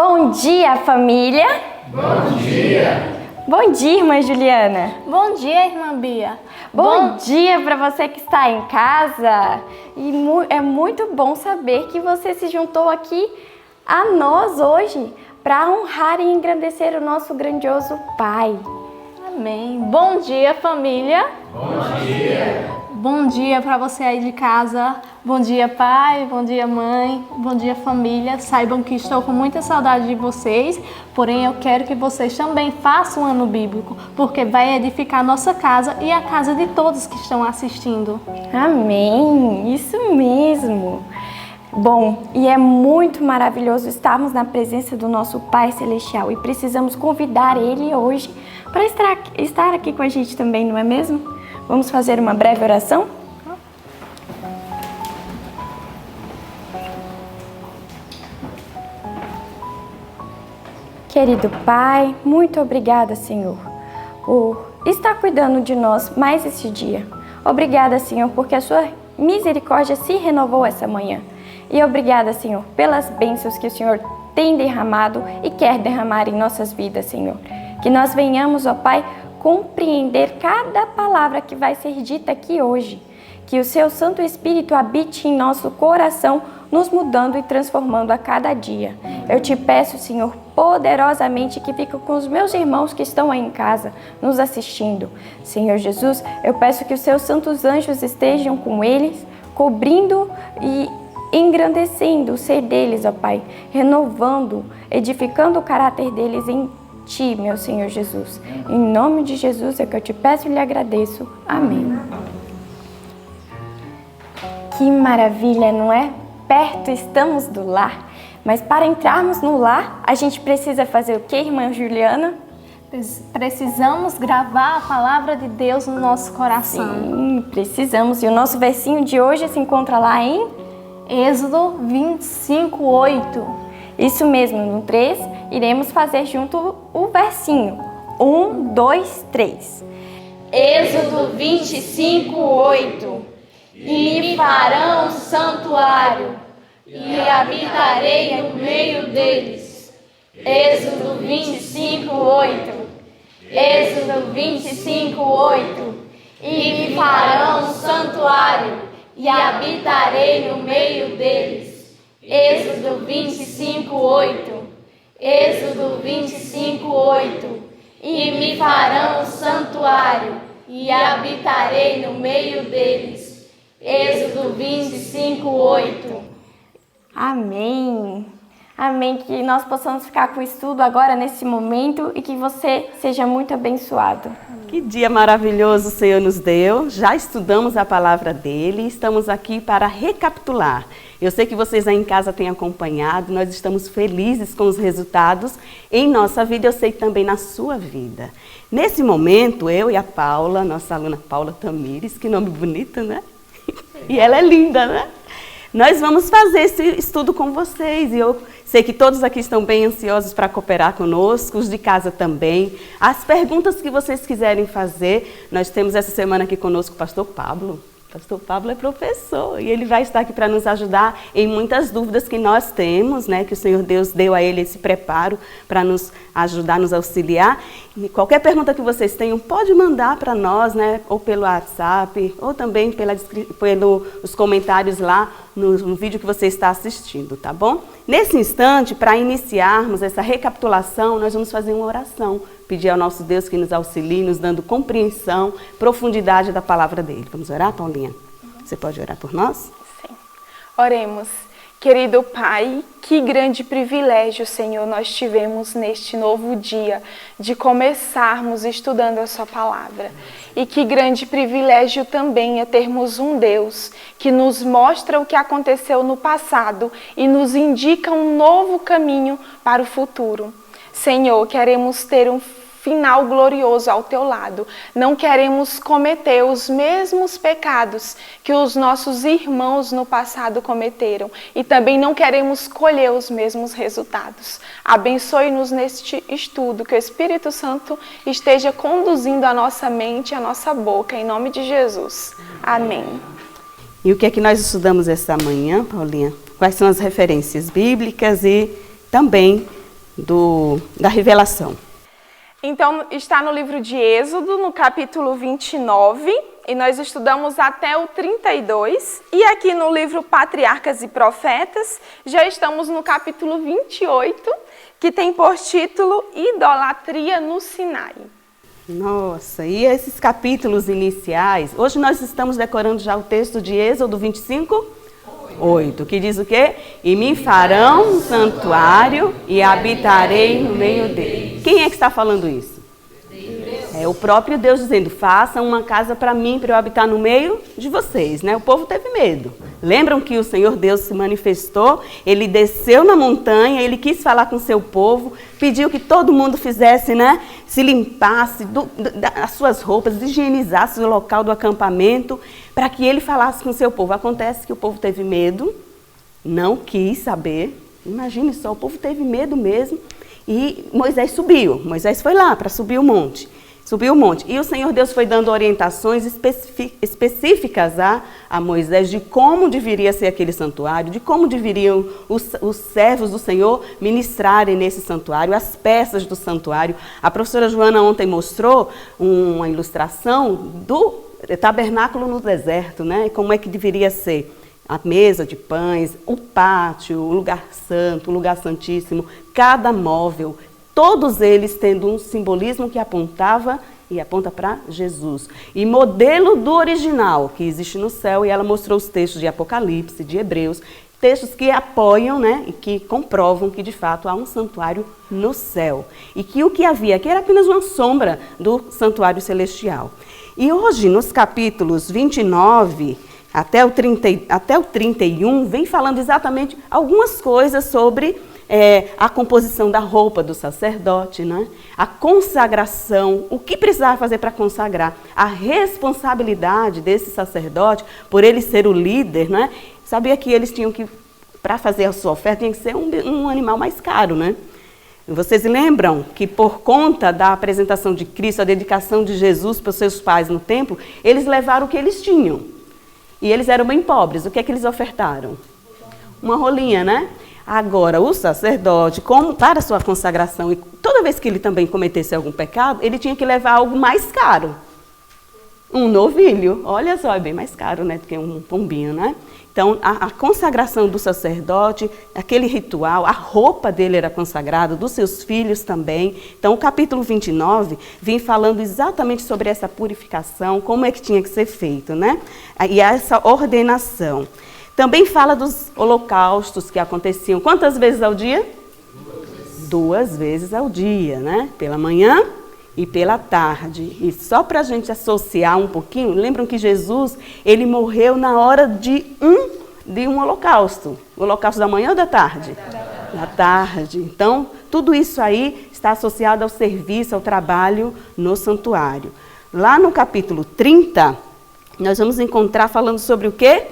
Bom dia, família! Bom dia! Bom dia, irmã Juliana! Bom dia, irmã Bia! Bom dia para você que está em casa! E é muito bom saber que você se juntou aqui a nós hoje para honrar e engrandecer o nosso grandioso Pai. Amém! Bom dia, família! Bom dia! Bom dia para você aí de casa. Bom dia, pai. Bom dia, mãe. Bom dia, família. Saibam que estou com muita saudade de vocês, porém eu quero que vocês também façam um ano bíblico, porque vai edificar a nossa casa e a casa de todos que estão assistindo. Amém! Isso mesmo! Bom, e é muito maravilhoso estarmos na presença do nosso Pai Celestial e precisamos convidar Ele hoje para estar aqui com a gente também, não é mesmo? Vamos fazer uma breve oração? Querido Pai, muito obrigada, Senhor, por estar cuidando de nós mais esse dia. Obrigada, Senhor, porque a sua misericórdia se renovou essa manhã. E obrigada, Senhor, pelas bênçãos que o Senhor tem derramado e quer derramar em nossas vidas, Senhor. Que nós venhamos, ó Pai, compreender cada palavra que vai ser dita aqui hoje. Que o seu Santo Espírito habite em nosso coração, nos mudando e transformando a cada dia. Eu te peço, Senhor, poderosamente que fique com os meus irmãos que estão aí em casa, nos assistindo. Senhor Jesus, eu peço que os seus santos anjos estejam com eles, cobrindo e engrandecendo o ser deles, ó Pai, renovando, edificando o caráter deles em Ti, meu Senhor Jesus. Em nome de Jesus é que eu te peço e lhe agradeço. Amém. Que maravilha, não é? Perto estamos do lar. Mas para entrarmos no lar, a gente precisa fazer o quê, irmã Juliana? Precisamos gravar a palavra de Deus no nosso coração. Sim, precisamos. E o nosso versinho de hoje se encontra lá em Êxodo 25:8. Isso mesmo, no 3, iremos fazer junto o versinho. 1, 2, 3. Êxodo 25:8. E me farão um santuário, e habitarei no meio deles. Êxodo 25:8. Êxodo 25:8. E me farão um santuário, e habitarei no meio deles. Êxodo 25:8. Êxodo 25:8. E me farão um santuário, e habitarei no meio deles. Êxodo 25:8. Amém. Amém. Que nós possamos ficar com o estudo agora nesse momento e que você seja muito abençoado. Que dia maravilhoso o Senhor nos deu. Já estudamos a palavra dele e estamos aqui para recapitular. Eu sei que vocês aí em casa têm acompanhado, nós estamos felizes com os resultados em nossa vida, eu sei que também na sua vida. Nesse momento, eu e a Paula, nossa aluna Paula Tamires, que nome bonito, né? E ela é linda, né? Nós vamos fazer esse estudo com vocês e eu sei que todos aqui estão bem ansiosos para cooperar conosco, os de casa também. As perguntas que vocês quiserem fazer, nós temos essa semana aqui conosco o pastor Pablo. O pastor Pablo é professor e ele vai estar aqui para nos ajudar em muitas dúvidas que nós temos, né? Que o Senhor Deus deu a ele esse preparo para nos ajudar, nos auxiliar. E qualquer pergunta que vocês tenham, pode mandar para nós, né? Ou pelo WhatsApp, ou também pelos comentários lá no vídeo que você está assistindo, tá bom? Nesse instante, para iniciarmos essa recapitulação, nós vamos fazer uma oração. Pedir ao nosso Deus que nos auxilie, nos dando compreensão, profundidade da palavra dele. Vamos orar, Paulinha? Você pode orar por nós? Sim. Oremos. Querido Pai, que grande privilégio, Senhor, nós tivemos neste novo dia de começarmos estudando a sua palavra. E que grande privilégio também é termos um Deus que nos mostra o que aconteceu no passado e nos indica um novo caminho para o futuro. Senhor, queremos ter um final glorioso ao teu lado. Não queremos cometer os mesmos pecados que os nossos irmãos no passado cometeram. E também não queremos colher os mesmos resultados. Abençoe-nos neste estudo, que o Espírito Santo esteja conduzindo a nossa mente e a nossa boca, em nome de Jesus. Amém. E o que é que nós estudamos esta manhã, Paulinha? Quais são as referências bíblicas e também da revelação. Então, está no livro de Êxodo, no capítulo 29, e nós estudamos até o 32. E aqui no livro Patriarcas e Profetas, já estamos no capítulo 28, que tem por título Idolatria no Sinai. Nossa, e esses capítulos iniciais, hoje nós estamos decorando já o texto de Êxodo 25:8, que diz o quê? E me farão um santuário e habitarei no meio dele. Quem é que está falando isso? É o próprio Deus dizendo, façam uma casa para mim, para eu habitar no meio de vocês, né? O povo teve medo. Lembram que o Senhor Deus se manifestou, ele desceu na montanha, ele quis falar com o seu povo, pediu que todo mundo fizesse, né? Se limpasse as suas roupas, higienizasse o local do acampamento, para que ele falasse com o seu povo. Acontece que o povo teve medo, não quis saber, imagine só, o povo teve medo mesmo, e Moisés subiu, Moisés foi lá para subir o monte. Subiu o monte. E o Senhor Deus foi dando orientações específicas a Moisés de como deveria ser aquele santuário, de como deveriam os servos do Senhor ministrarem nesse santuário, as peças do santuário. A professora Joana ontem mostrou uma ilustração do tabernáculo no deserto, né? Como é que deveria ser a mesa de pães, o pátio, o lugar santo, o lugar santíssimo, cada móvel, todos eles tendo um simbolismo que apontava e aponta para Jesus. E modelo do original que existe no céu, e ela mostrou os textos de Apocalipse, de Hebreus, textos que apoiam, né, e que comprovam que de fato há um santuário no céu. E que o que havia aqui era apenas uma sombra do santuário celestial. E hoje, nos capítulos 29 até o 31, vem falando exatamente algumas coisas sobre a composição da roupa do sacerdote, né? A consagração, o que precisava fazer para consagrar, a responsabilidade desse sacerdote, por ele ser o líder, né? Sabia que eles tinham que, para fazer a sua oferta, tinha que ser um animal mais caro, né? Vocês lembram que por conta da apresentação de Cristo, a dedicação de Jesus para os seus pais no templo, eles levaram o que eles tinham. E eles eram bem pobres. O que é que eles ofertaram? Uma rolinha, né? Agora, o sacerdote, como para sua consagração, e toda vez que ele também cometesse algum pecado, ele tinha que levar algo mais caro. Um novilho, olha só, é bem mais caro, né, do que um pombinho, né? Então, a consagração do sacerdote, aquele ritual, a roupa dele era consagrada, dos seus filhos também. Então, o capítulo 29 vem falando exatamente sobre essa purificação, como é que tinha que ser feito, né? E essa ordenação. Também fala dos holocaustos que aconteciam quantas vezes ao dia? 2 vezes ao dia, né? Pela manhã e pela tarde. E só para a gente associar um pouquinho, lembram que Jesus, ele morreu na hora de um holocausto. O holocausto da manhã ou da tarde? Da tarde. Então, tudo isso aí está associado ao serviço, ao trabalho no santuário. Lá no capítulo 30, nós vamos encontrar falando sobre o quê?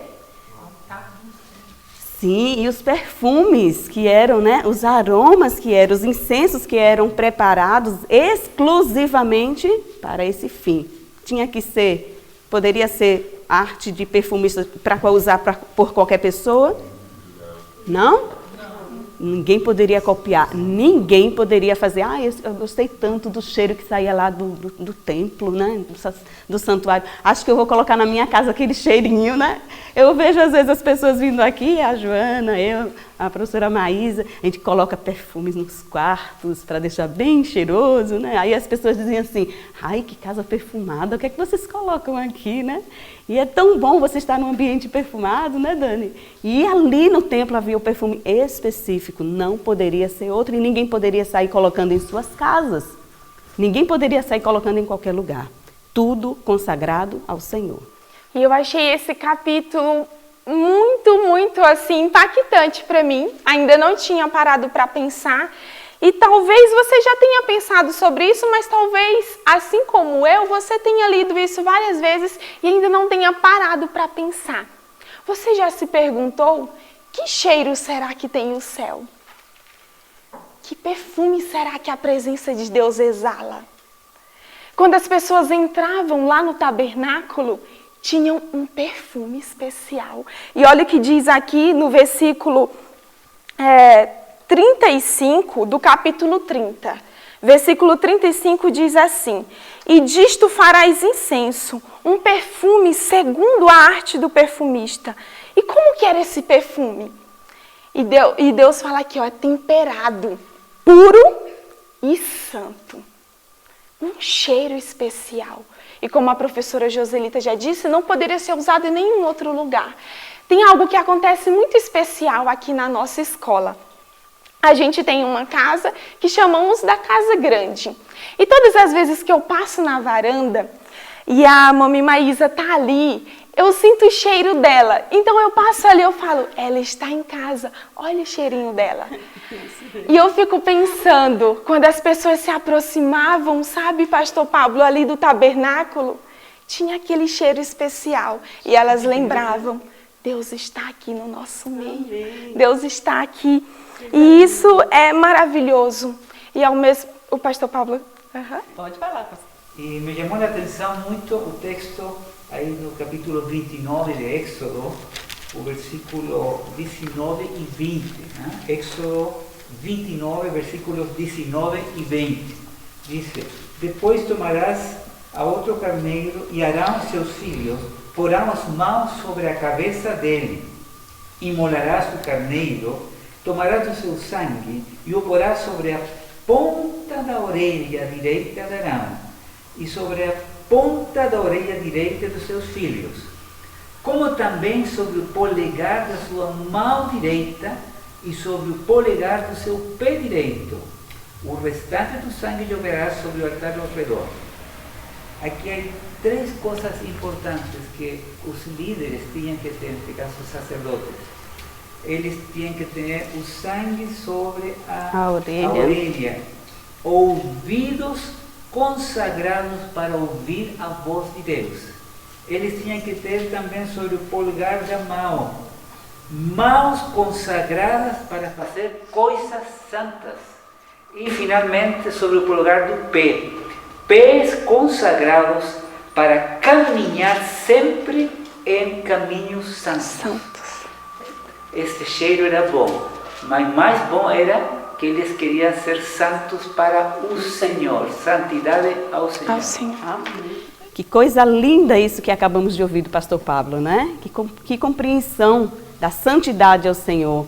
Sim, e os perfumes que eram, né, os aromas que eram, os incensos que eram preparados exclusivamente para esse fim. Tinha que ser, poderia ser arte de perfumista para usar por qualquer pessoa? Não? Ninguém poderia copiar, ninguém poderia fazer. Eu gostei tanto do cheiro que saía lá do templo, né? Do santuário. Acho que eu vou colocar na minha casa aquele cheirinho, né? Eu vejo às vezes as pessoas vindo aqui, a Joana, eu, a professora Maísa, a gente coloca perfumes nos quartos para deixar bem cheiroso, né? Aí as pessoas dizem assim, ai, que casa perfumada, o que é que vocês colocam aqui, né? E é tão bom você estar num ambiente perfumado, né, Dani? E ali no templo havia o perfume específico, não poderia ser outro, e ninguém poderia sair colocando em suas casas. Ninguém poderia sair colocando em qualquer lugar. Tudo consagrado ao Senhor. E eu achei esse capítulo muito assim, impactante para mim. Ainda não tinha parado para pensar. E talvez você já tenha pensado sobre isso, mas talvez, assim como eu, você tenha lido isso várias vezes e ainda não tenha parado para pensar. Você já se perguntou, que cheiro será que tem o céu? Que perfume será que a presença de Deus exala? Quando as pessoas entravam lá no tabernáculo, tinham um perfume especial. E olha o que diz aqui no versículo 35 do capítulo 30. Versículo 35 diz assim: e disto farás incenso, um perfume segundo a arte do perfumista. E como que era esse perfume? E Deus fala aqui, ó, é temperado, puro e santo. Um cheiro especial. E como a professora Joselita já disse, não poderia ser usado em nenhum outro lugar. Tem algo que acontece muito especial aqui na nossa escola. A gente tem uma casa que chamamos da Casa Grande. E todas as vezes que eu passo na varanda e a Mami Maísa está ali, eu sinto o cheiro dela. Então eu passo ali e eu falo, ela está em casa, olha o cheirinho dela. E eu fico pensando, quando as pessoas se aproximavam, sabe, Pastor Pablo, ali do tabernáculo, tinha aquele cheiro especial. E elas lembravam, Deus está aqui no nosso meio. Deus está aqui. E isso é maravilhoso. E ao mesmo... O Pastor Pablo... Pode falar, pastor. E me chamou a atenção muito o texto aí no capítulo 29 de Éxodo, o versículo 19 e 20. Né? Éxodo 29, versículos 19 e 20. Diz: depois tomarás a outro carneiro e Arão e seus filhos porão as mãos sobre a cabeça dele. Imolarás o carneiro, tomarás o seu sangue e o porás sobre a ponta da orelha direita de Arão e sobre a ponta da orelha direita dos seus filhos, como também sobre o polegar da sua mão direita e sobre o polegar do seu pé direito. O restante do sangue jogarás sobre o altar ao redor. Aqui há três coisas importantes que os líderes tinham que ter, neste caso os sacerdotes. Eles tinham que ter o sangue sobre a orelha, ouvidos consagrados para ouvir a voz de Deus. Eles tinham que ter também sobre o polegar da mão, mãos consagradas para fazer coisas santas. E finalmente sobre o polegar do pé, pés consagrados para caminhar sempre em caminhos santos. Este cheiro era bom, mas mais bom era que eles queriam ser santos para o Senhor, santidade ao Senhor. Ao Senhor. Que coisa linda isso que acabamos de ouvir do pastor Pablo, né? Que compreensão da santidade ao Senhor.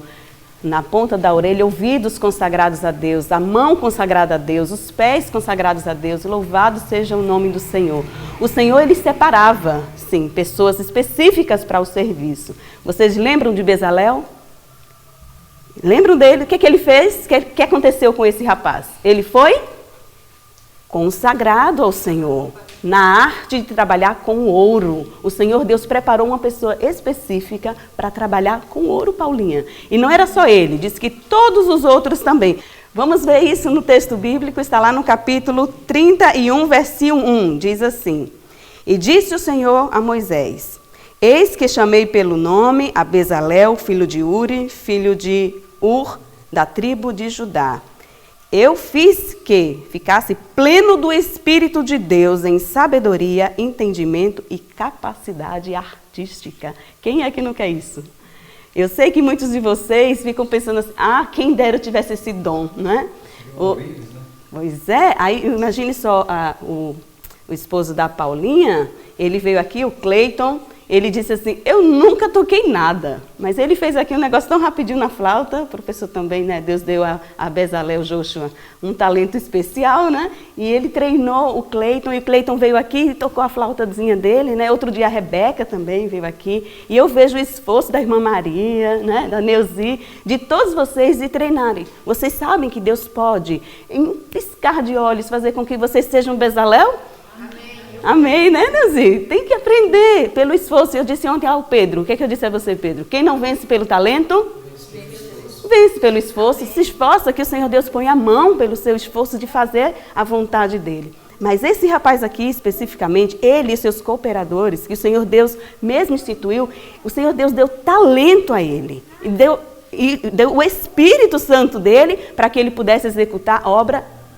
Na ponta da orelha, ouvidos consagrados a Deus, a mão consagrada a Deus, os pés consagrados a Deus, louvado seja o nome do Senhor. O Senhor, ele separava, sim, pessoas específicas para o serviço. Vocês lembram de Bezalel? Lembram dele? O que ele fez? O que aconteceu com esse rapaz? Ele foi consagrado ao Senhor, na arte de trabalhar com ouro. O Senhor Deus preparou uma pessoa específica para trabalhar com ouro, Paulinha. E não era só ele, diz que todos os outros também. Vamos ver isso no texto bíblico, está lá no capítulo 31, versículo 1. Diz assim: e disse o Senhor a Moisés: eis que chamei pelo nome a Bezalel, filho de Uri, filho de Ur, da tribo de Judá. Eu fiz que ficasse pleno do Espírito de Deus em sabedoria, entendimento e capacidade artística. Quem é que não quer isso? Eu sei que muitos de vocês ficam pensando assim, quem dera eu tivesse esse dom, né? Pois é, aí imagine só o esposo da Paulinha, ele veio aqui, o Cleiton. Ele disse assim, eu nunca toquei nada, mas ele fez aqui um negócio tão rapidinho na flauta, o professor também, né, Deus deu a Bezalel Joshua um talento especial, né, e ele treinou o Cleiton, e o Cleiton veio aqui e tocou a flautazinha dele, né, outro dia a Rebeca também veio aqui, e eu vejo o esforço da irmã Maria, né, da Neuzi, de todos vocês de treinarem. Vocês sabem que Deus pode, em um piscar de olhos, fazer com que vocês sejam Bezalel? Amém, né, Neuzi? Tem que aprender pelo esforço. Eu disse ontem ao Pedro, o que eu disse a você, Pedro? Quem não vence pelo talento, vence pelo esforço. Se esforça que o Senhor Deus põe a mão pelo seu esforço de fazer a vontade dele. Mas esse rapaz aqui, especificamente, ele e seus cooperadores, que o Senhor Deus mesmo instituiu, o Senhor Deus deu talento a ele. E deu o Espírito Santo dele para que ele pudesse executar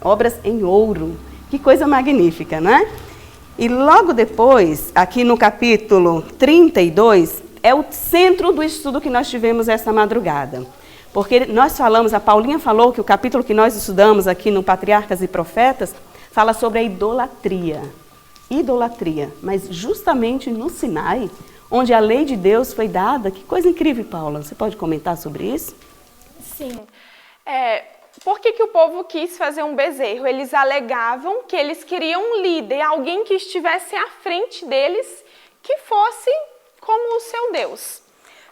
obras em ouro. Que coisa magnífica, né? E logo depois, aqui no capítulo 32, é o centro do estudo que nós tivemos essa madrugada. Porque nós falamos, a Paulinha falou que o capítulo que nós estudamos aqui no Patriarcas e Profetas fala sobre a idolatria. Idolatria. Mas justamente no Sinai, onde a lei de Deus foi dada, que coisa incrível, Paula. Você pode comentar sobre isso? Sim. Por que o povo quis fazer um bezerro? Eles alegavam que eles queriam um líder, alguém que estivesse à frente deles, que fosse como o seu Deus.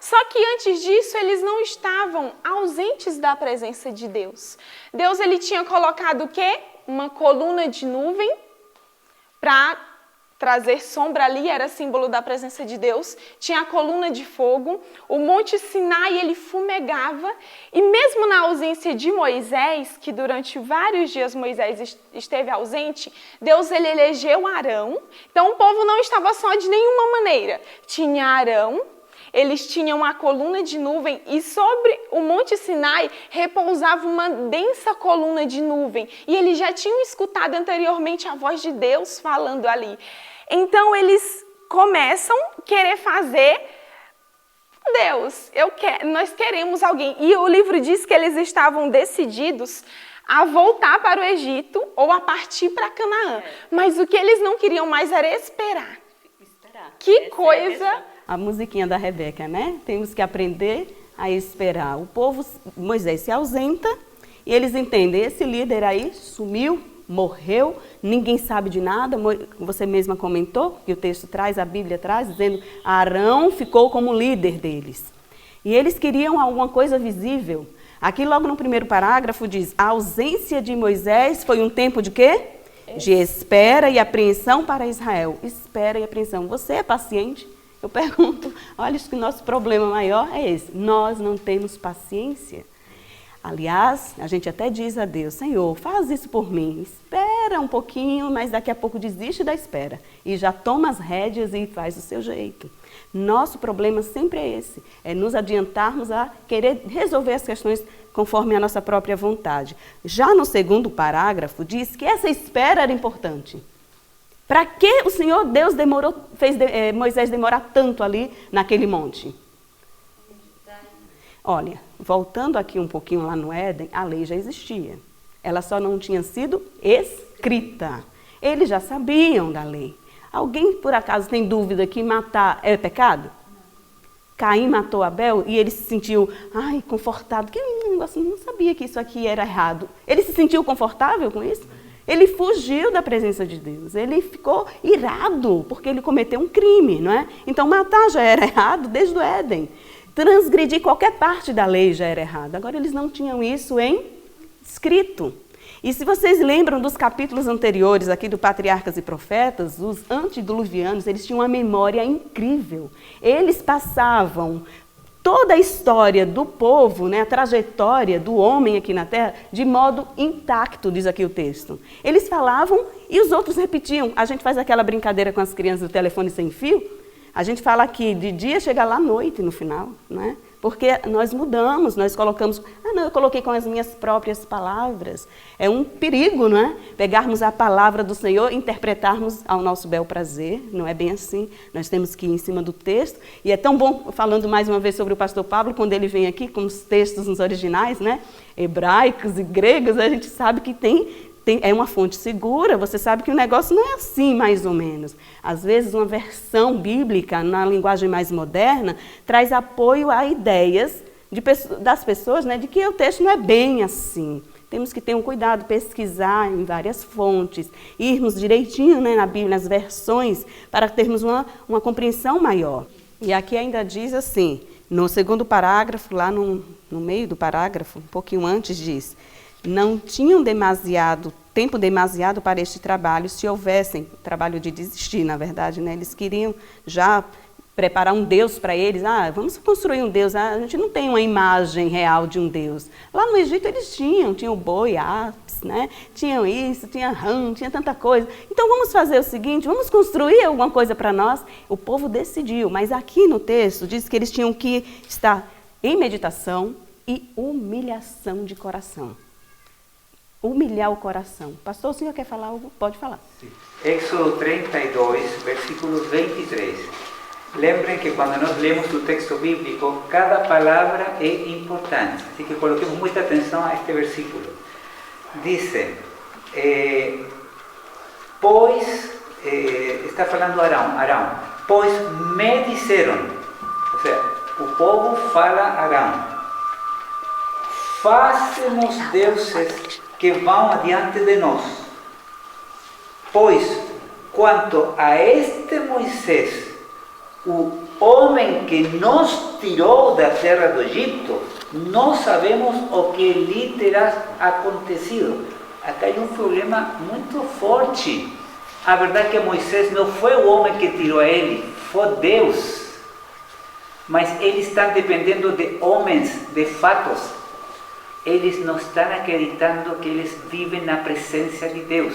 Só que antes disso, eles não estavam ausentes da presença de Deus. Deus ele tinha colocado o quê? Uma coluna de nuvem para trazer sombra ali, era símbolo da presença de Deus. Tinha a coluna de fogo, o Monte Sinai ele fumegava. E mesmo na ausência de Moisés, que durante vários dias Moisés esteve ausente, Deus ele elegeu Arão. Então o povo não estava só de nenhuma maneira. Tinha Arão, eles tinham a coluna de nuvem e sobre o Monte Sinai repousava uma densa coluna de nuvem. E eles já tinham escutado anteriormente a voz de Deus falando ali. Então eles começam a querer fazer, Deus, nós queremos alguém. E o livro diz que eles estavam decididos a voltar para o Egito ou a partir para Canaã. Mas o que eles não queriam mais era esperar. Que coisa... A musiquinha da Rebeca, né? Temos que aprender a esperar. O povo, Moisés se ausenta e eles entendem, esse líder aí sumiu, morreu, ninguém sabe de nada. Você mesma comentou que o texto traz, a Bíblia traz, dizendo Arão ficou como líder deles. E eles queriam alguma coisa visível. Aqui logo no primeiro parágrafo diz, a ausência de Moisés foi um tempo de quê? De espera e apreensão para Israel. Espera e apreensão. Você é paciente? Eu pergunto, olha, acho que o nosso problema maior é esse. Nós não temos paciência. Aliás, a gente até diz a Deus, Senhor, faz isso por mim. Espera um pouquinho, mas daqui a pouco desiste da espera. E já toma as rédeas e faz do seu jeito. Nosso problema sempre é esse. É nos adiantarmos a querer resolver as questões conforme a nossa própria vontade. Já no segundo parágrafo, diz que essa espera era importante. Para que o Senhor Deus fez Moisés demorar tanto ali naquele monte? Olha, voltando aqui um pouquinho lá no Éden, a lei já existia. Ela só não tinha sido escrita. Eles já sabiam da lei. Alguém, por acaso, tem dúvida que matar é pecado? Caim matou Abel e ele se sentiu, confortado. Que negócio, não sabia que isso aqui era errado. Ele se sentiu confortável com isso? Ele fugiu da presença de Deus, ele ficou irado, porque ele cometeu um crime, não é? Então matar já era errado desde o Éden. Transgredir qualquer parte da lei já era errado. Agora eles não tinham isso em escrito. E se vocês lembram dos capítulos anteriores aqui do Patriarcas e Profetas, os antediluvianos, eles tinham uma memória incrível. Eles passavam toda a história do povo, né, a trajetória do homem aqui na Terra, de modo intacto, diz aqui o texto. Eles falavam e os outros repetiam. A gente faz aquela brincadeira com as crianças do telefone sem fio. A gente fala aqui de dia, chega lá à noite no final, né? Porque nós mudamos, nós colocamos... eu coloquei com as minhas próprias palavras. É um perigo, não é? Pegarmos a palavra do Senhor e interpretarmos ao nosso bel prazer. Não é bem assim. Nós temos que ir em cima do texto. E é tão bom, falando mais uma vez sobre o pastor Pablo, quando ele vem aqui com os textos nos originais, né? Hebraicos e gregos, a gente sabe que é uma fonte segura, você sabe que o negócio não é assim, mais ou menos. Às vezes, uma versão bíblica, na linguagem mais moderna, traz apoio a ideias das pessoas, né, de que o texto não é bem assim. Temos que ter um cuidado, pesquisar em várias fontes, irmos direitinho, né, na Bíblia, nas versões, para termos uma compreensão maior. E aqui ainda diz assim, no segundo parágrafo, lá no meio do parágrafo, um pouquinho antes, diz... Não tinham tempo demasiado para este trabalho, se houvessem trabalho de desistir, na verdade, né? Eles queriam já preparar um Deus para eles. Vamos construir um Deus. A gente não tem uma imagem real de um Deus. Lá no Egito eles tinham boi, apis, né? Tinham isso, tinha rã, tinha tanta coisa. Então vamos fazer o seguinte, vamos construir alguma coisa para nós. O povo decidiu, mas aqui no texto diz que eles tinham que estar em meditação e humilhação de coração. Humilhar o coração. Pastor, o senhor quer falar algo? Pode falar. Sim. Éxodo 32, versículo 23. Lembrem que quando nós lemos o texto bíblico, cada palavra é importante. Así que coloquemos muita atenção a este versículo. Dice, pois, está falando Arão, pois me disseram, ou seja, o povo fala Arão, faze-nos deuses que vão adiante de nós, pois quanto a este Moisés, o homem que nos tirou da terra do Egito, não sabemos o que lhe terá acontecido. Acá hay um problema muito forte. A verdade é que Moisés não foi o homem que tirou ele, foi Deus. Mas eles estão dependendo de homens, de fatos. Eles não estão acreditando que eles vivem na presença de Deus.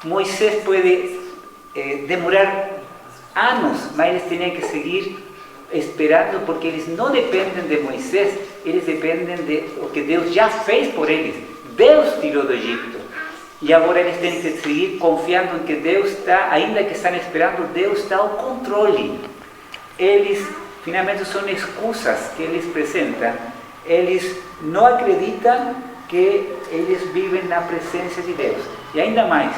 Moisés pode demorar anos, mas eles tinham que seguir esperando, porque eles não dependem de Moisés, eles dependem de o que Deus já fez por eles. Deus tirou do Egito. E agora eles têm que seguir confiando em que Deus está, ainda que estão esperando, Deus está ao controle. Eles, finalmente, são excusas que eles apresentam. Eles não acreditam que eles vivem na presença de Deus. E ainda mais,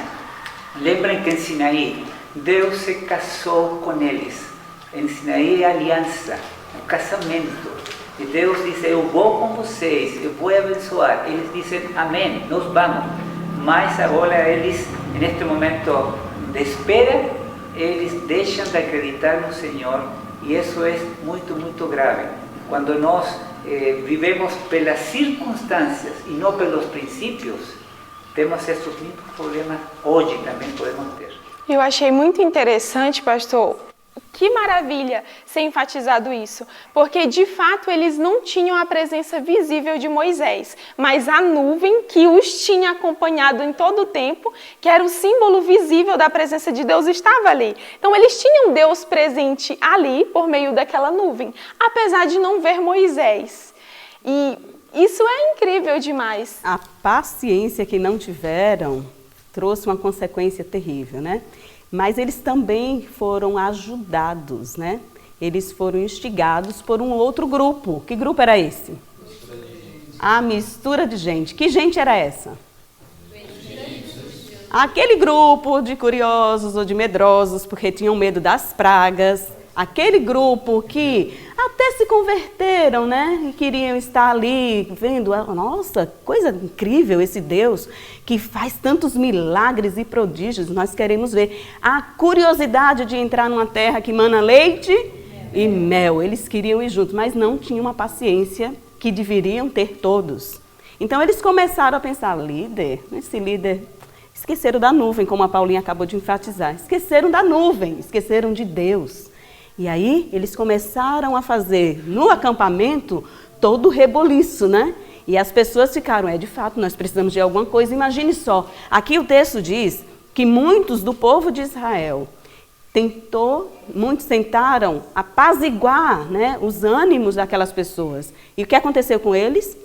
lembrem que em Sinaí, Deus se casou com eles. Em Sinaí é aliança, um casamento. E Deus disse, eu vou com vocês, eu vou abençoar. Eles dizem, amém, nós vamos. Mas agora eles, neste momento de espera, eles deixam de acreditar no Senhor. E isso é muito, muito grave. Quando nós vivemos pelas circunstâncias e não pelos princípios, temos esses mesmos problemas hoje também podemos ter. Eu achei muito interessante, pastor, que maravilha ser enfatizado isso, porque de fato eles não tinham a presença visível de Moisés, mas a nuvem que os tinha acompanhado em todo o tempo, que era o símbolo visível da presença de Deus, estava ali. Então eles tinham Deus presente ali por meio daquela nuvem, apesar de não ver Moisés. E isso é incrível demais. A paciência que não tiveram trouxe uma consequência terrível, né? Mas eles também foram ajudados, né? Eles foram instigados por um outro grupo. Que grupo era esse? A mistura de gente. Que gente era essa? Aquele grupo de curiosos ou de medrosos, porque tinham medo das pragas. Aquele grupo que até se converteram, né? E queriam estar ali vendo, nossa, coisa incrível esse Deus que faz tantos milagres e prodígios, nós queremos ver. A curiosidade de entrar numa terra que mana leite e mel, eles queriam ir juntos, mas não tinham uma paciência que deveriam ter todos. Então eles começaram a pensar, esse líder, esqueceram da nuvem, como a Paulinha acabou de enfatizar, esqueceram da nuvem, esqueceram de Deus. E aí eles começaram a fazer no acampamento todo o reboliço, né? E as pessoas ficaram, de fato, nós precisamos de alguma coisa. Imagine só, aqui o texto diz que muitos do povo de Israel muitos tentaram apaziguar, né, os ânimos daquelas pessoas. E o que aconteceu com eles?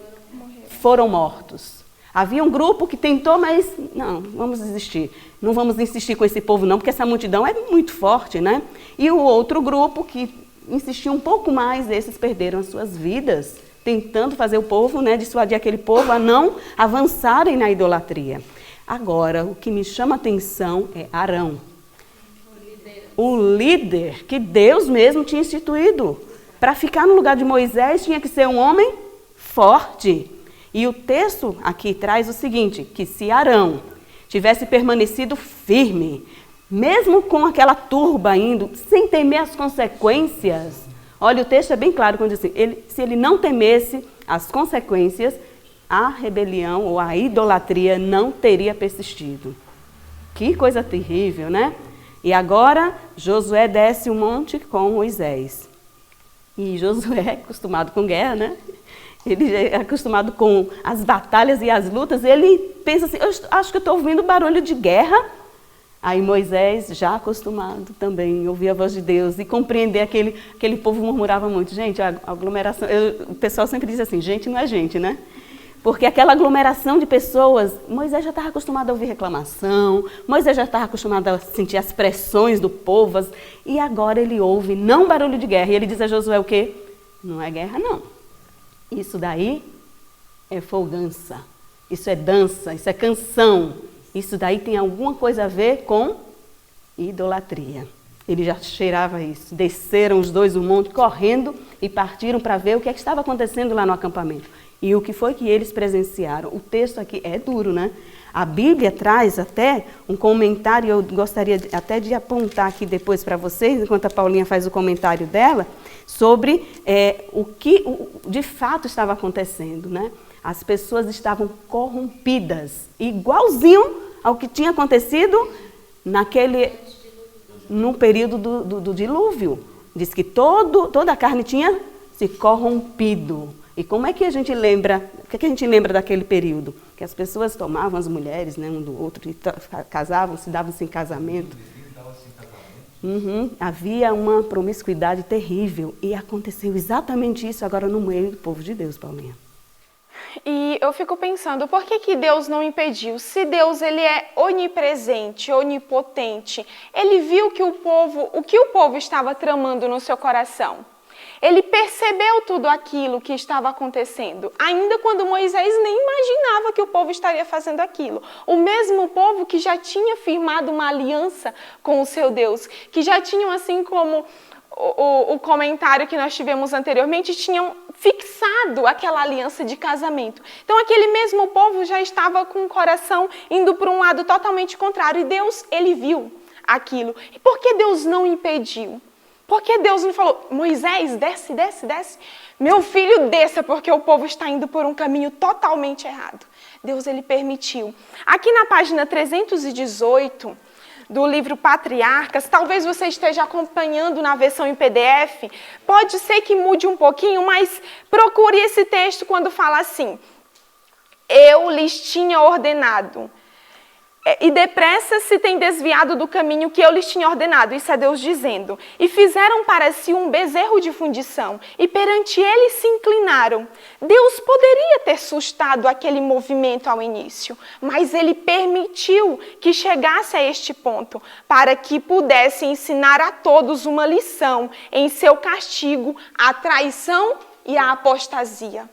Foram mortos. Havia um grupo que tentou, mas não, vamos desistir. Não vamos insistir com esse povo não, porque essa multidão é muito forte, né? E o outro grupo que insistiu um pouco mais, esses perderam as suas vidas, tentando fazer o povo, né, dissuadir aquele povo a não avançarem na idolatria. Agora, o que me chama a atenção é Arão. O líder que Deus mesmo tinha instituído. Para ficar no lugar de Moisés, tinha que ser um homem forte. E o texto aqui traz o seguinte, que se Arão tivesse permanecido firme, mesmo com aquela turba indo, sem temer as consequências, olha, o texto é bem claro quando diz assim, se ele não temesse as consequências, a rebelião ou a idolatria não teria persistido. Que coisa terrível, né? E agora, Josué desce o monte com Moisés. E Josué é acostumado com guerra, né? Ele é acostumado com as batalhas e as lutas, ele pensa assim, eu acho que eu estou ouvindo barulho de guerra. Aí Moisés, já acostumado também, ouvir a voz de Deus e compreender aquele povo murmurava muito. Gente, a aglomeração, o pessoal sempre diz assim, gente não é gente, né? Porque aquela aglomeração de pessoas, Moisés já estava acostumado a ouvir reclamação, Moisés já estava acostumado a sentir as pressões do povo, e agora ele ouve não barulho de guerra. E ele diz a Josué o quê? Não é guerra, não. Isso daí é folgança, isso é dança, isso é canção. Isso daí tem alguma coisa a ver com idolatria. Ele já cheirava isso. Desceram os dois o monte correndo e partiram para ver o que estava acontecendo lá no acampamento. E o que foi que eles presenciaram? O texto aqui é duro, né? A Bíblia traz até um comentário, eu gostaria até de apontar aqui depois para vocês, enquanto a Paulinha faz o comentário dela, sobre o que de fato estava acontecendo, né? As pessoas estavam corrompidas, igualzinho ao que tinha acontecido no período do dilúvio. Diz que toda a carne tinha se corrompido. E como é que a gente lembra, o que a gente lembra daquele período? Que as pessoas tomavam as mulheres, né, um do outro, e casavam, se davam-se em casamento. Havia uma promiscuidade terrível. E aconteceu exatamente isso agora no meio do povo de Deus, Paulinha. E eu fico pensando, por que Deus não impediu? Se Deus ele é onipresente, onipotente, ele viu que o povo estava tramando no seu coração. Ele percebeu tudo aquilo que estava acontecendo, ainda quando Moisés nem imaginava que o povo estaria fazendo aquilo. O mesmo povo que já tinha firmado uma aliança com o seu Deus, que já tinham, assim como o comentário que nós tivemos anteriormente, tinham fixado aquela aliança de casamento. Então aquele mesmo povo já estava com o coração indo para um lado totalmente contrário. E Deus, ele viu aquilo. E por que Deus não impediu? Por que Deus não falou, Moisés, desce, desce, desce? Meu filho, desça, porque o povo está indo por um caminho totalmente errado. Deus, ele permitiu. Aqui na página 318 do livro Patriarcas, talvez você esteja acompanhando na versão em PDF, pode ser que mude um pouquinho, mas procure esse texto quando fala assim, eu lhes tinha ordenado, e depressa se tem desviado do caminho que eu lhes tinha ordenado, isso é Deus dizendo, e fizeram para si um bezerro de fundição, e perante ele se inclinaram. Deus poderia ter sustado aquele movimento ao início, mas ele permitiu que chegasse a este ponto, para que pudesse ensinar a todos uma lição em seu castigo, a traição e a apostasia.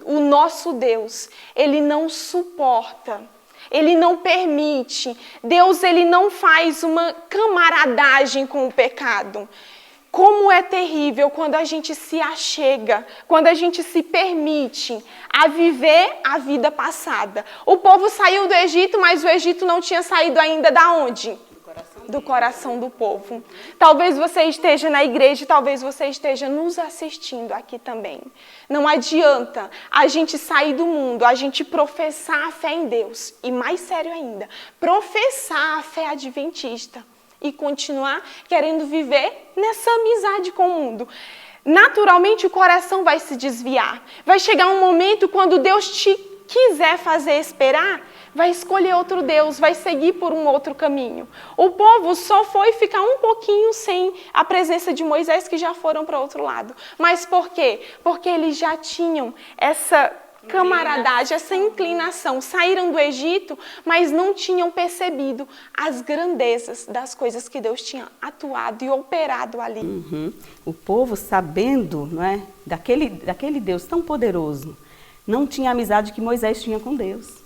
O nosso Deus, ele não suporta, ele não permite. Deus, ele não faz uma camaradagem com o pecado. Como é terrível quando a gente se achega, quando a gente se permite a viver a vida passada. O povo saiu do Egito, mas o Egito não tinha saído ainda da onde? Do coração do povo. Talvez você esteja na igreja, talvez você esteja nos assistindo aqui também. Não adianta a gente sair do mundo, a gente professar a fé em Deus. E mais sério ainda, professar a fé adventista e continuar querendo viver nessa amizade com o mundo. Naturalmente o coração vai se desviar. Vai chegar um momento quando Deus te quiser fazer esperar, vai escolher outro Deus, vai seguir por um outro caminho. O povo só foi ficar um pouquinho sem a presença de Moisés, que já foram para outro lado. Mas por quê? Porque eles já tinham essa camaradagem, essa inclinação. Saíram do Egito, mas não tinham percebido as grandezas das coisas que Deus tinha atuado e operado ali. O povo, sabendo, não é, daquele Deus tão poderoso, não tinha a amizade que Moisés tinha com Deus.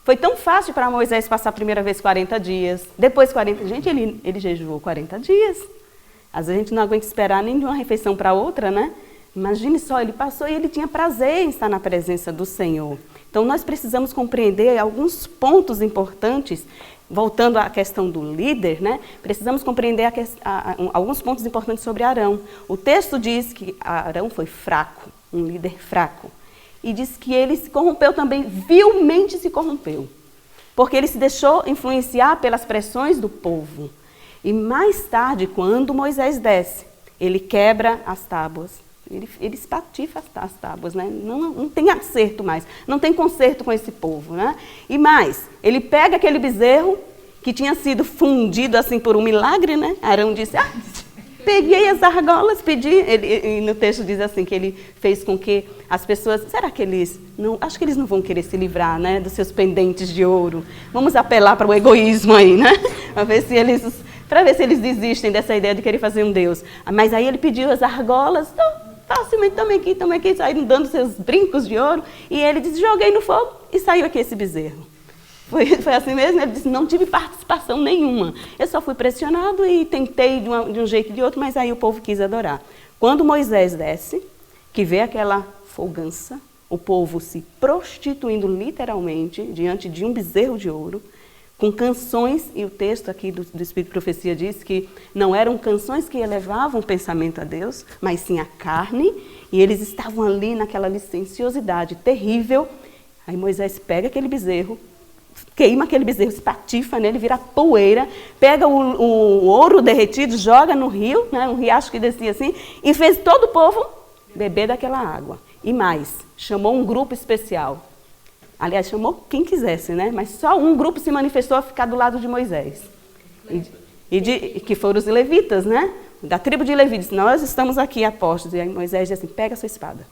Foi tão fácil para Moisés passar a primeira vez 40 dias, depois 40... Gente, ele jejuou 40 dias. Às vezes a gente não aguenta esperar nem de uma refeição para outra, né? Imagine só, ele passou e ele tinha prazer em estar na presença do Senhor. Então nós precisamos compreender alguns pontos importantes, voltando à questão do líder, né? Precisamos compreender alguns pontos importantes sobre Arão. O texto diz que Arão foi fraco, um líder fraco. E diz que ele se corrompeu também, vilmente se corrompeu. Porque ele se deixou influenciar pelas pressões do povo. E mais tarde, quando Moisés desce, ele quebra as tábuas. Ele espatifa as tábuas, né? Não tem acerto mais, não tem conserto com esse povo, né? E mais, ele pega aquele bezerro que tinha sido fundido assim por um milagre, né? Arão disse, Peguei as argolas, pedi, e no texto diz assim, que ele fez com que as pessoas, será que eles, não, acho que eles não vão querer se livrar, né, dos seus pendentes de ouro. Vamos apelar para o egoísmo aí, né, para ver se eles desistem dessa ideia de querer fazer um Deus. Mas aí ele pediu as argolas, facilmente, tome aqui, saíram dando seus brincos de ouro, e ele disse, joguei no fogo e saiu aqui esse bezerro. Foi assim mesmo, ele disse, não tive participação nenhuma. Eu só fui pressionado e tentei de um jeito e de outro, mas aí o povo quis adorar. Quando Moisés desce, que vê aquela folgança, o povo se prostituindo literalmente diante de um bezerro de ouro, com canções, e o texto aqui do Espírito de Profecia diz que não eram canções que elevavam o pensamento a Deus, mas sim a carne, e eles estavam ali naquela licenciosidade terrível. Aí Moisés pega aquele bezerro, queima aquele bezerro, se patifa nele, vira poeira, pega o ouro derretido, joga no rio, né, um riacho que descia assim, e fez todo o povo beber daquela água. E mais, chamou um grupo especial. Aliás, chamou quem quisesse, né? Mas só um grupo se manifestou a ficar do lado de Moisés. Que foram os levitas, né? Da tribo de Levi, disse, nós estamos aqui apostos. E aí Moisés disse assim, pega a sua espada.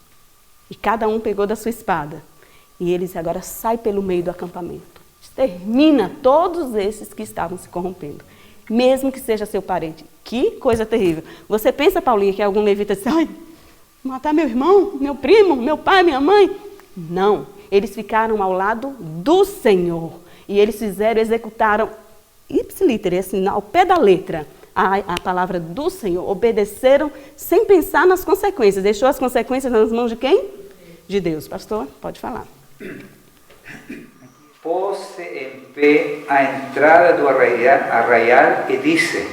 E cada um pegou da sua espada. E eles agora saem pelo meio do acampamento. Extermina todos esses que estavam se corrompendo. Mesmo que seja seu parente. Que coisa terrível. Você pensa, Paulinha, que algum levita disse, ai, matar meu irmão, meu primo, meu pai, minha mãe? Não. Eles ficaram ao lado do Senhor. E eles executaram, ipsiliter, assim, ao pé da letra, a palavra do Senhor. Obedeceram sem pensar nas consequências. Deixou as consequências nas mãos de quem? De Deus. Pastor, pode falar. Pôs-se em pé à entrada do arraial e disse,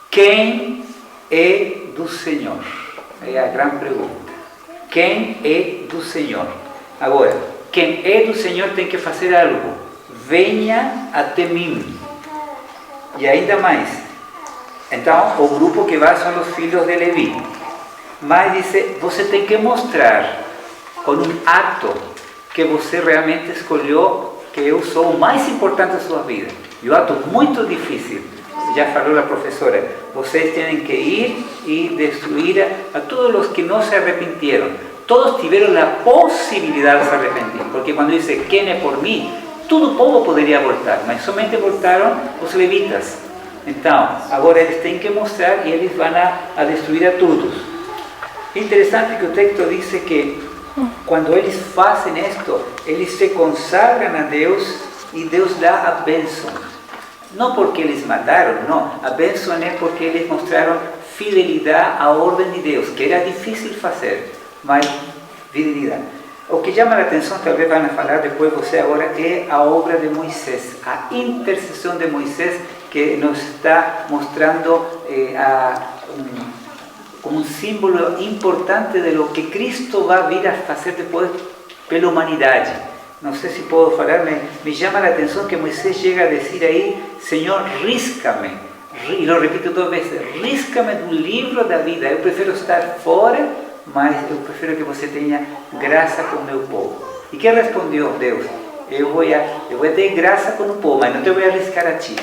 quem é do Senhor? É a grande pergunta. Quem é do Senhor? Agora, quem é do Senhor tem que fazer algo. Venha até mim. E ainda mais. Então, o grupo que vai são os filhos de Levi. Mas diz, você tem que mostrar com um ato que você realmente escolheu que eu sou o mais importante da sua vida. E um ato muito difícil. Já falou a professora, vocês têm que ir e destruir a todos os que não se arrependieron. Todos tiveram a possibilidade de se arrepender, porque quando diz quem é por mim, todo o povo poderia voltar, mas somente voltaram os levitas. Então, agora eles têm que mostrar e eles vão a destruir a todos. Interessante que o texto diz que quando eles fazem isto, eles se consagram a Deus e Deus dá a bênção. Não porque eles mataram, não. A bênção é porque eles mostraram fidelidade à ordem de Deus, que era difícil fazer, mas fidelidade. O que chama a atenção, talvez vão falar depois você agora, é a obra de Moisés, a intercessão de Moisés, que nos está mostrando como um símbolo importante de lo que Cristo vai vir a fazer depois pela humanidade. Não sei se posso falar, me chama a atenção que Moisés chega a dizer aí, Senhor, risca-me, e lo repito 2 vezes, risca-me do livro da vida, eu prefiro estar fora, mas eu prefiro que você tenha graça com o meu povo. E que respondeu Deus? Eu vou ter graça com o povo, mas não te vou arriscar a ti,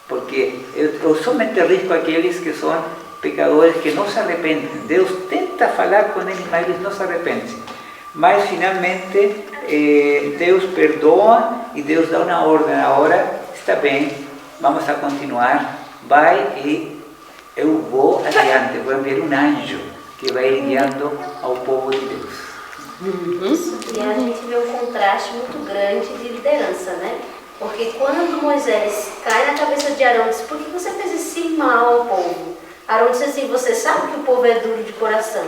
porque eu somente arrisco aqueles que são pecadores que não se arrependem. Deus tenta falar com eles, mas eles não se arrependem. Mas finalmente Deus perdoa e Deus dá uma ordem. Agora está bem, vamos a continuar. Vai e eu vou adiante, vou enviar um anjo que vai guiando ao povo de Deus. E a gente vê um contraste muito grande de liderança, né? Porque quando Moisés cai na cabeça de Arão, diz, por que você fez esse mal ao povo? Arão disse assim, você sabe que o povo é duro de coração.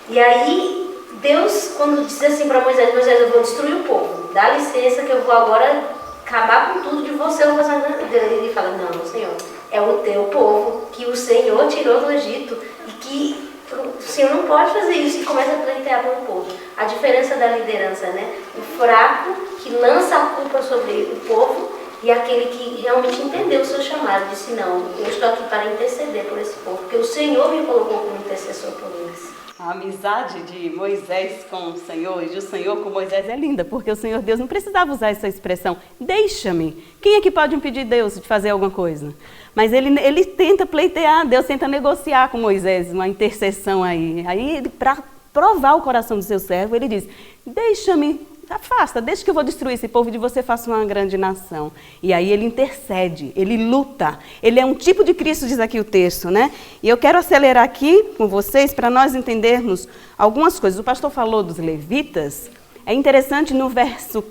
E aí, Deus, quando diz assim para Moisés, eu vou destruir o povo, dá licença que eu vou agora acabar com tudo de você. Ele fala, não, Senhor, é o teu povo que o Senhor tirou do Egito e que o Senhor não pode fazer isso, e começa a pleitear pelo povo. A diferença da liderança, né? O fraco que lança a culpa sobre o povo e aquele que realmente entendeu o seu chamado, disse, não, eu estou aqui para interceder por esse povo, porque o Senhor me colocou como intercessor por eles. A amizade de Moisés com o Senhor e de o Senhor com Moisés é linda, porque o Senhor Deus não precisava usar essa expressão, deixa-me. Quem é que pode impedir Deus de fazer alguma coisa? Mas ele tenta pleitear, Deus tenta negociar com Moisés, uma intercessão aí. Aí, para provar o coração do seu servo, ele diz, deixa-me, afasta, deixa que eu vou destruir esse povo e de você faça uma grande nação. E aí ele intercede, ele luta. Ele é um tipo de Cristo, diz aqui o texto, né? E eu quero acelerar aqui com vocês para nós entendermos algumas coisas. O pastor falou dos levitas. É interessante no verso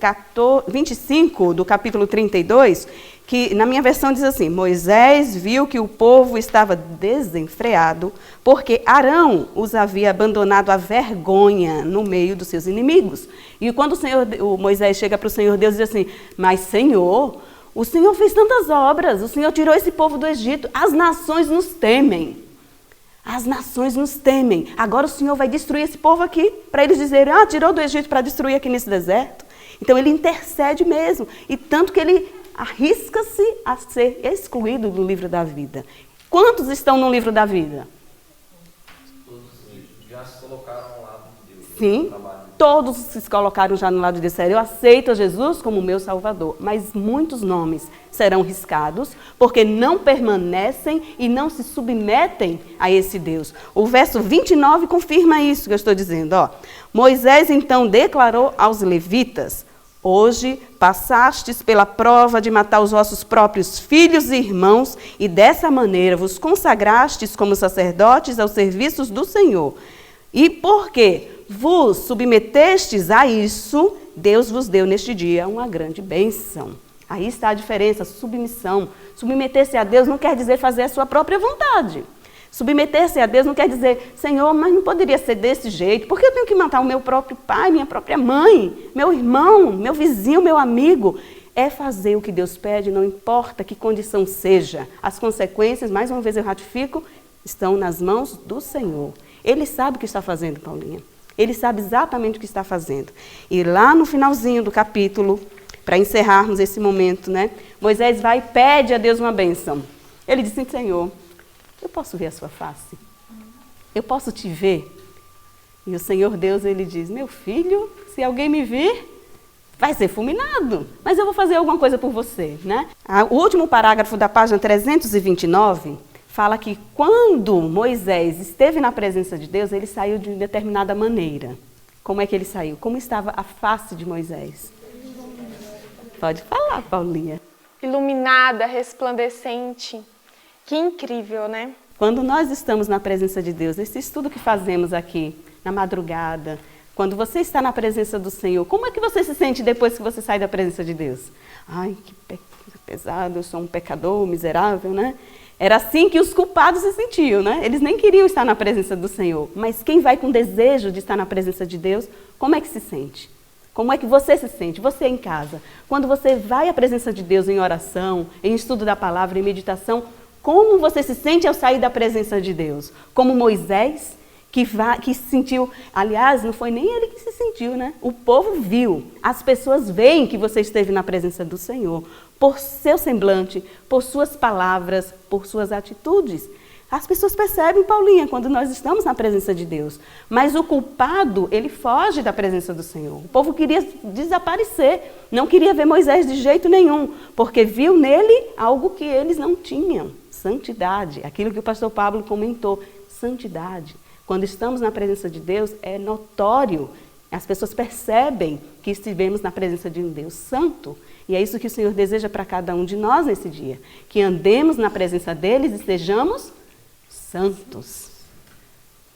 25 do capítulo 32, que na minha versão diz assim, Moisés viu que o povo estava desenfreado, porque Arão os havia abandonado à vergonha no meio dos seus inimigos. E quando o Moisés chega para o Senhor Deus e diz assim, mas Senhor, o Senhor fez tantas obras, o Senhor tirou esse povo do Egito, as nações nos temem. As nações nos temem. Agora o Senhor vai destruir esse povo aqui, para eles dizerem, tirou do Egito para destruir aqui nesse deserto. Então ele intercede mesmo, e tanto que ele arrisca-se a ser excluído do livro da vida. Quantos estão no livro da vida? Todos já se colocaram ao lado de Deus. Sim, todos se colocaram já no lado de Deus. Eu aceito a Jesus como meu Salvador, mas muitos nomes serão riscados, porque não permanecem e não se submetem a esse Deus. O verso 29 confirma isso que eu estou dizendo. Moisés então declarou aos levitas, hoje passastes pela prova de matar os vossos próprios filhos e irmãos, e dessa maneira vos consagrastes como sacerdotes aos serviços do Senhor. E porque vos submetestes a isso, Deus vos deu neste dia uma grande bênção. Aí está a diferença, submissão. Submeter-se a Deus não quer dizer fazer a sua própria vontade. Submeter-se a Deus não quer dizer, Senhor, mas não poderia ser desse jeito. Por que eu tenho que matar o meu próprio pai, minha própria mãe, meu irmão, meu vizinho, meu amigo? É fazer o que Deus pede, não importa que condição seja. As consequências, mais uma vez eu ratifico, estão nas mãos do Senhor. Ele sabe o que está fazendo, Paulinha. Ele sabe exatamente o que está fazendo. E lá no finalzinho do capítulo, para encerrarmos esse momento, né? Moisés vai e pede a Deus uma bênção. Ele disse, Senhor, eu posso ver a sua face? Eu posso te ver? E o Senhor Deus, ele diz, meu filho, se alguém me vir, vai ser fulminado. Mas eu vou fazer alguma coisa por você, né? O último parágrafo da página 329 fala que quando Moisés esteve na presença de Deus, ele saiu de determinada maneira. Como é que ele saiu? Como estava a face de Moisés? Pode falar, Paulinha. Iluminada, resplandecente. Que incrível, né? Quando nós estamos na presença de Deus, esse estudo que fazemos aqui, na madrugada, quando você está na presença do Senhor, como é que você se sente depois que você sai da presença de Deus? Ai, que pesado, eu sou um pecador miserável, né? Era assim que os culpados se sentiam, né? Eles nem queriam estar na presença do Senhor. Mas quem vai com desejo de estar na presença de Deus, como é que se sente? Como é que você se sente? Você em casa. Quando você vai à presença de Deus em oração, em estudo da palavra, em meditação, como você se sente ao sair da presença de Deus? Como Moisés, que se sentiu... Aliás, não foi nem ele que se sentiu, né? O povo viu. As pessoas veem que você esteve na presença do Senhor. Por seu semblante, por suas palavras, por suas atitudes. As pessoas percebem, Paulinha, quando nós estamos na presença de Deus. Mas o culpado, ele foge da presença do Senhor. O povo queria desaparecer, não queria ver Moisés de jeito nenhum, porque viu nele algo que eles não tinham, santidade. Aquilo que o pastor Pablo comentou, santidade. Quando estamos na presença de Deus, é notório. As pessoas percebem que estivemos na presença de um Deus santo. E é isso que o Senhor deseja para cada um de nós nesse dia. Que andemos na presença deles e sejamos santos.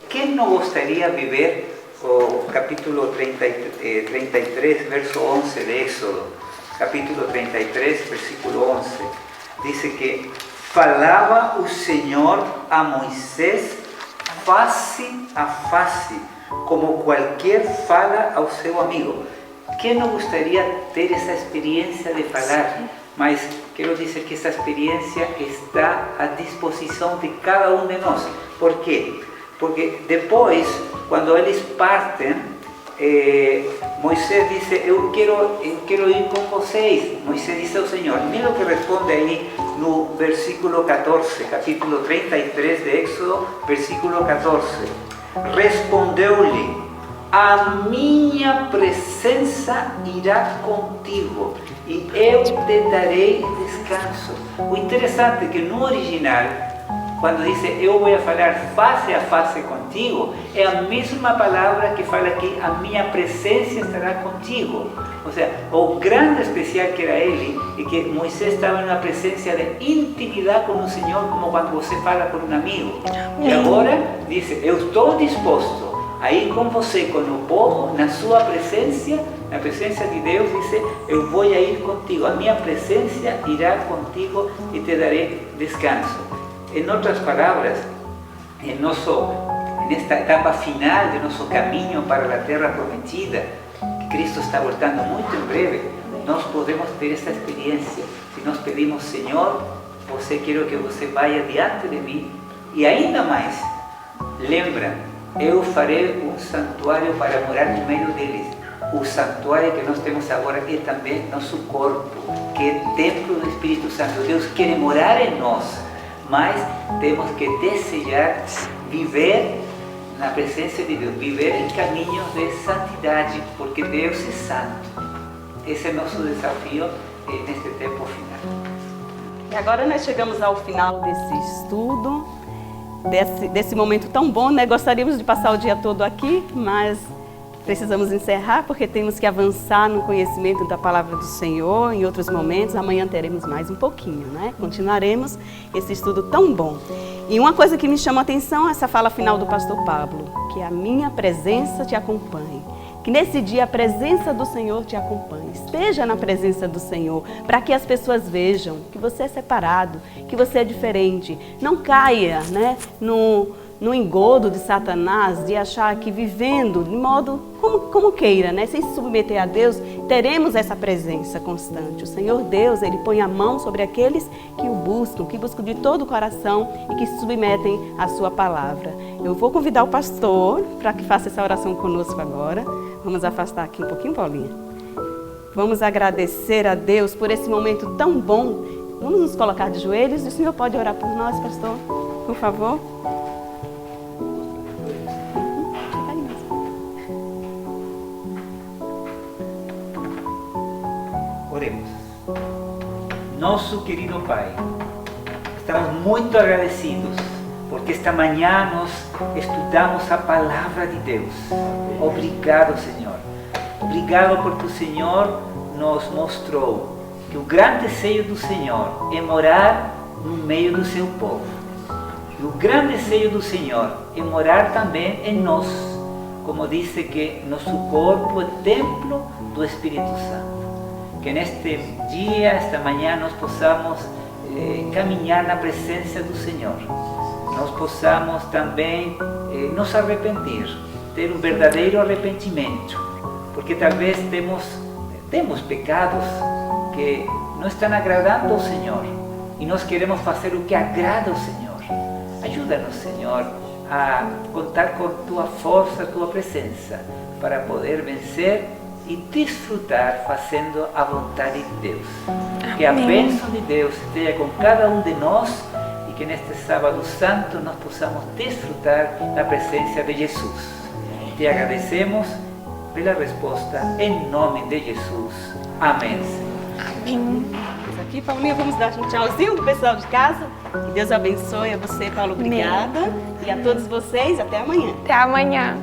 Quem não gostaria de viver o capítulo 33, verso 11 de Éxodo? Capítulo 33, versículo 11. Diz que falava o Senhor a Moisés face a face, como qualquer fala ao seu amigo. Quem não gostaria de ter essa experiência de falar? Mas quero dizer que essa experiência está à disposição de cada um de nós. Por quê? Porque depois, quando eles partem, Moisés disse, eu quero ir com vocês. Moisés disse ao Senhor, mira o que responde aí no versículo 14, capítulo 33 de Éxodo, versículo 14. Respondeu-lhe, a minha presença irá contigo e eu te darei descanso. O interessante é que no original, quando diz eu vou falar face a face contigo, é a mesma palavra que fala que a minha presença estará contigo. Ou seja, o grande especial que era ele é que Moisés estava numa presença de intimidade com o Senhor, como quando você fala com um amigo. E agora diz, eu estou disposto a ir com você, com o povo, na sua presença, na presença de Deus, diz, eu vou ir contigo, a minha presença irá contigo e te darei descanso. Em outras palavras, nesta etapa final de nosso caminho para a terra prometida, que Cristo está voltando muito em breve, nós podemos ter esta experiência. Se nós pedimos, Senhor, quero que você vá diante de mim, e ainda mais, lembra, eu farei um santuário para morar no meio deles. O santuário que nós temos agora é também nosso corpo, que é templo do Espírito Santo. Deus quer morar em nós, mas temos que desejar viver na presença de Deus, viver em caminhos de santidade, porque Deus é santo. Esse é nosso desafio neste tempo final. E agora nós chegamos ao final desse estudo, desse momento tão bom, né? Gostaríamos de passar o dia todo aqui, mas precisamos encerrar porque temos que avançar no conhecimento da palavra do Senhor em outros momentos. Amanhã teremos mais um pouquinho, né? Continuaremos esse estudo tão bom. E uma coisa que me chama a atenção é essa fala final do pastor Pablo, que a minha presença te acompanhe. Que nesse dia a presença do Senhor te acompanhe. Esteja na presença do Senhor, para que as pessoas vejam que você é separado, que você é diferente. Não caia, né, no engodo de Satanás, de achar que vivendo de modo como queira, né, sem se submeter a Deus, teremos essa presença constante. O Senhor Deus, Ele põe a mão sobre aqueles que o buscam, que buscam de todo o coração e que se submetem à sua palavra. Eu vou convidar o pastor para que faça essa oração conosco agora. Vamos afastar aqui um pouquinho, Paulinha. Vamos agradecer a Deus por esse momento tão bom. Vamos nos colocar de joelhos. O Senhor pode orar por nós, pastor? Por favor. Oremos. Nosso querido Pai, estamos muito agradecidos porque esta manhã nós estudamos a palavra de Deus. Obrigado, Senhor. Obrigado porque o Senhor nos mostrou que o grande desejo do Senhor é morar no meio do seu povo. E o grande desejo do Senhor é morar também em nós, como disse que nosso corpo é templo do Espírito Santo. Que neste dia, esta manhã, nós possamos caminhar na presença do Senhor. Nós possamos também nos arrepender, ter um verdadeiro arrependimento, porque talvez temos pecados que não estão agradando ao Senhor e nós queremos fazer o que agrada ao Senhor. Ajuda-nos, Senhor, a contar com Tua força, Tua presença, para poder vencer e desfrutar fazendo a vontade de Deus. Amém. Que a bênção de Deus esteja com cada um de nós e que neste sábado santo nós possamos desfrutar da presença de Jesus. Te agradecemos pela resposta em nome de Jesus. Amém. Amém. Aqui, Paulinha, vamos dar um tchauzinho pro pessoal de casa. Que Deus abençoe a você, Paulo. Obrigada. Amém. E a todos vocês, até amanhã. Até amanhã.